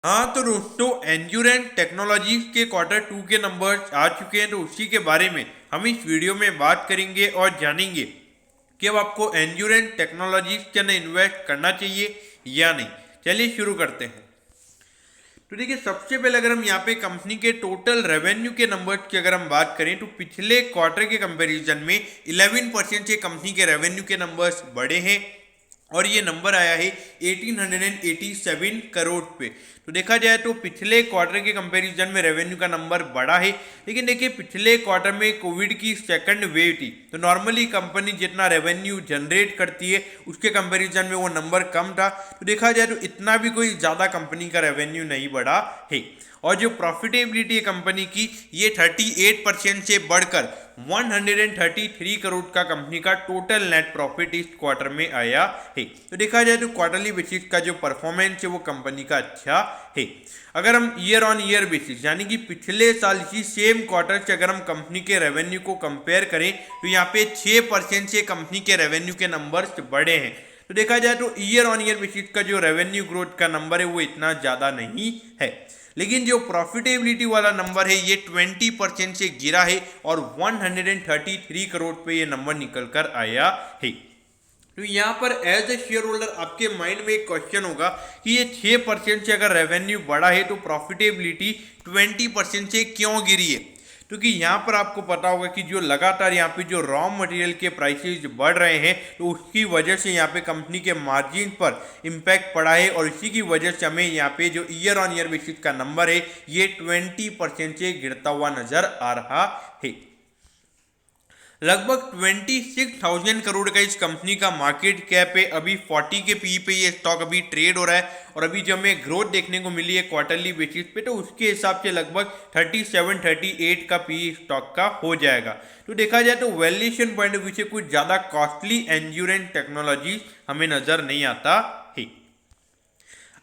हाँ तो दोस्तों, एंड्योरेंस टेक्नोलॉजीज के क्वार्टर 2 के नंबर्स आ चुके हैं, तो उसी के बारे में हम इस वीडियो में बात करेंगे और जानेंगे कि अब आपको एंड्योरेंस टेक्नोलॉजीज के अंदर इन्वेस्ट करना चाहिए या नहीं। चलिए शुरू करते हैं। तो देखिए, सबसे पहले अगर हम यहाँ पे कंपनी के टोटल रेवेन्यू के नंबर्स की अगर हम बात करें तो पिछले क्वार्टर के कंपैरिजन में 11% से कंपनी के रेवेन्यू के नंबर्स बढ़े हैं और ये नंबर आया है 1887 करोड़ पे। तो देखा जाए तो पिछले क्वार्टर के कंपैरिजन में रेवेन्यू का नंबर बढ़ा है, लेकिन देखिए पिछले क्वार्टर में कोविड की सेकंड वेव थी, तो नॉर्मली कंपनी जितना रेवेन्यू जनरेट करती है उसके कंपैरिजन में वो नंबर कम था। तो देखा जाए तो इतना भी कोई ज़्यादा कंपनी का रेवेन्यू नहीं बढ़ा है। और जो प्रॉफिटेबिलिटी है कंपनी की, ये 38% से बढ़कर 133 करोड़ का कंपनी का टोटल नेट प्रॉफिट इस क्वार्टर में आया है। तो देखा जाए तो क्वार्टरली बेसिस का जो परफॉर्मेंस है वो कंपनी का अच्छा है। अगर हम ईयर ऑन ईयर बेसिस यानी कि पिछले साल की सेम क्वार्टर से अगर हम कंपनी के रेवेन्यू को कंपेयर करें तो यहाँ पे 6% से कंपनी के रेवेन्यू के नंबर्स बढ़े हैं। तो देखा जाए तो ईयर ऑन ईयर बेसिस का जो रेवेन्यू ग्रोथ का नंबर है वो इतना ज़्यादा नहीं है, लेकिन जो प्रॉफिटेबिलिटी वाला नंबर है ये 20% से गिरा है और 133 करोड़ पे ये नंबर निकल कर आया है। तो यहाँ पर एज ए शेयर होल्डर आपके माइंड में एक क्वेश्चन होगा कि ये 6% से अगर रेवेन्यू बढ़ा है तो प्रॉफिटेबिलिटी 20% से क्यों गिरी है। क्योंकि यहाँ पर आपको पता होगा कि जो लगातार यहाँ पे जो रॉ मटेरियल के प्राइसेस बढ़ रहे हैं तो उसकी वजह से यहाँ पे कंपनी के मार्जिन पर इम्पैक्ट पड़ा है और इसी की वजह से हमें यहाँ पे जो ईयर ऑन ईयर बेसिस का नंबर है ये 20% से गिरता हुआ नजर आ रहा है। लगभग 26,000 करोड़ का इस कंपनी का मार्केट कैप है। अभी 40 के पी पे ये स्टॉक अभी ट्रेड हो रहा है और अभी जो हमें ग्रोथ देखने को मिली है क्वार्टरली बेसिस पे तो उसके हिसाब से लगभग 37-38 का पी स्टॉक का हो जाएगा। तो देखा जाए तो वैल्यूएशन पॉइंट ऑफ व्यू से कुछ ज़्यादा कॉस्टली एंड्योरेंस टेक्नोलॉजी हमें नज़र नहीं आता है।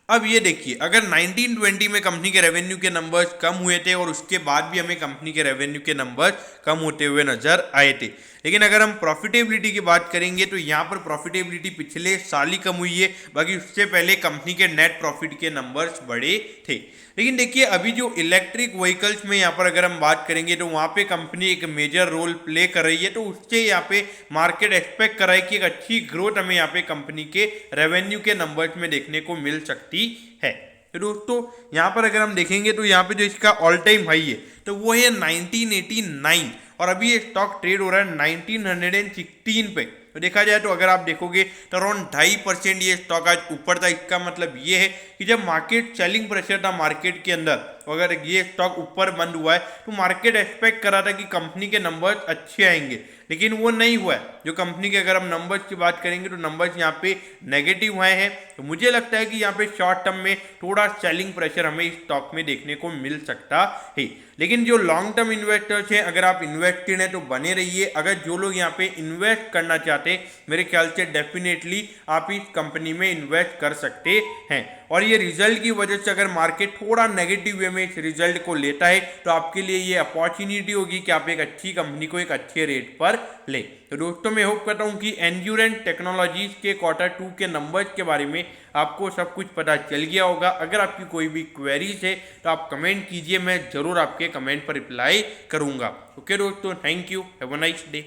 अब ये देखिए, अगर 1920 में कंपनी के रेवेन्यू के नंबर्स कम हुए थे और उसके बाद भी हमें कंपनी के रेवेन्यू के नंबर्स कम होते हुए नजर आए थे, लेकिन अगर हम प्रॉफिटेबिलिटी की बात करेंगे तो यहाँ पर प्रॉफिटेबिलिटी पिछले साल ही कम हुई है, बाकी उससे पहले कंपनी के नेट प्रॉफिट के नंबर्स बड़े थे। लेकिन देखिए अभी जो इलेक्ट्रिक व्हीकल्स में यहाँ पर अगर हम बात करेंगे तो वहाँ पे कंपनी एक मेजर रोल प्ले कर रही है, तो उससे यहाँ पे मार्केट एक्सपेक्ट कर रहा है कि एक अच्छी ग्रोथ हमें यहाँ पे कंपनी के रेवेन्यू के नंबर्स में देखने को मिल सकती है। तो दोस्तों यहाँ पर अगर हम देखेंगे तो यहाँ पे जो इसका ऑल टाइम हाई है तो वो है 1989 और अभी ये स्टॉक ट्रेड हो रहा है 1916 पे। तो देखा जाए तो अगर आप देखोगे तो अराउंड 2.5% ये स्टॉक आज ऊपर था। इसका मतलब ये है कि जब मार्केट सेलिंग प्रेशर था मार्केट के अंदर, अगर ये स्टॉक ऊपर बंद हुआ है तो मार्केट एक्सपेक्ट कर रहा था कि कंपनी के नंबर्स अच्छे आएंगे, लेकिन वो नहीं हुआ है। जो कंपनी के अगर हम नंबर्स की बात करेंगे तो नंबर्स यहाँ पे नेगेटिव आए हैं। तो मुझे लगता है कि यहाँ पे शॉर्ट टर्म में थोड़ा सेलिंग प्रेशर हमें इस स्टॉक में देखने को मिल सकता है, लेकिन जो लॉन्ग टर्म इन्वेस्टर्स हैं अगर आप इन्वेस्टेड हैं तो बने रहिए। अगर जो लोग यहाँ पे इन्वेस्ट करना चाहते हैं मेरे ख्याल से डेफिनेटली आप इस कंपनी में इन्वेस्ट कर सकते हैं। और ये रिजल्ट की वजह से अगर मार्केट थोड़ा नेगेटिव वे में इस रिजल्ट को लेता है तो आपके लिए ये अपॉर्चुनिटी होगी कि आप एक अच्छी कंपनी को एक अच्छे रेट पर ले। तो दोस्तों मैं होप करता हूँ कि एंड्योरेंस टेक्नोलॉजीज के क्वार्टर 2 के नंबर्स के बारे में आपको सब कुछ पता चल गया होगा। अगर आपकी कोई भी क्वेरीज है तो आप कमेंट कीजिए, मैं ज़रूर आपके कमेंट पर रिप्लाई करूँगा। ओके दोस्तों, thank you, have a nice day.